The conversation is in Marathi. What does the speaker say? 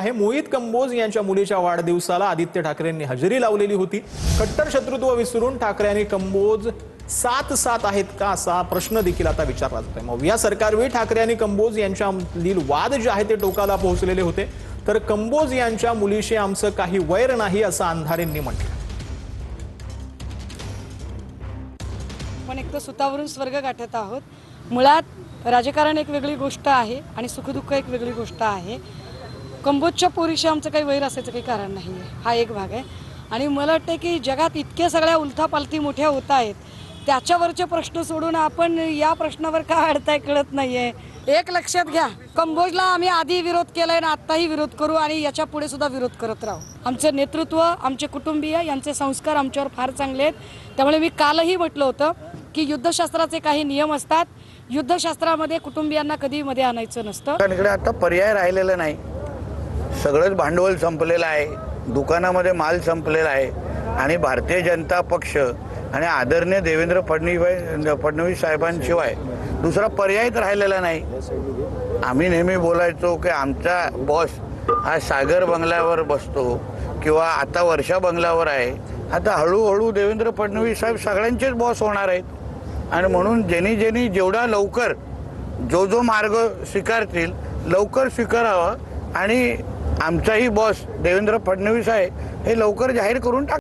आहे। मोहित कंबोज यांच्या मुलीच्या वाढदिवसाला आदित्य ठाकरेंनी हजेरी लावलेली होती। कट्टर शत्रुत्व विसरून ठाकरे आणि कंबोज साथ आहेत का असा प्रश्न देखील आता विचारला जातोय। मग या सरकारवेळी ठाकरे आणि कंबोज यांच्यामधील वाद जे आहे ते टोकाला पोहोचलेले होते, तर कंबोज यांच्या मुलीशी आमचं काही वैर नाही असं अंधारेंनी म्हटलं। पण एक तर सुतावरून स्वर्ग गाठत आहोत। मुळात राजकारण एक वेगळी गोष्ट आहे आणि सुखदुःख एक वेगळी गोष्ट आहे। कंबोजच्या पोरीशी आमचं काही वैर असायचं काही कारण नाही आहे, हा एक भाग आहे। आणि मला वाटतं की जगात इतके सगळ्या उलथापालथी मोठ्या होत आहेत, त्याच्यावरचे प्रश्न सोडून आपण या प्रश्नावर का अडताय कळत नाहीये। एक लक्षात घ्या, कंबोजला आम्ही आधी विरोध केलाय ना आत्ताही विरोध करू आणि याच्या पुढे सुद्धा विरोध करत राहू। आमचे नेतृत्व, आमचे कुटुंबीय यांचे संस्कार आमच्यावर फार चांगले आहेत। त्यामुळे मी कालही म्हटलं होतं की युद्धशास्त्राचे काही नियम असतात, युद्धशास्त्रामध्ये कुटुंबियांना कधी मध्ये आणायचं नसतं। इकडे आता पर्याय राहिलेला नाही, सगळंच भांडवल संपलेलं आहे, दुकानामध्ये माल संपलेला आहे आणि भारतीय जनता पक्ष आणि आदरणीय देवेंद्र फडणवीस साहेबांशिवाय दुसरा पर्यायच राहिलेला नाही। आम्ही नेहमी बोलायचो की आमचा बॉस हा सागर बंगल्यावर बसतो किंवा आता वर्षा बंगल्यावर आहे। आता हळूहळू देवेंद्र फडणवीस साहेब सगळ्यांचेच बॉस होणार आहेत आणि म्हणून ज्यांनी जेवढा लवकर जो मार्ग स्वीकारतील लवकर स्वीकारावा आणि आमचाही बॉस देवेंद्र फडणवीस आहे हे लवकर जाहीर करून टाक।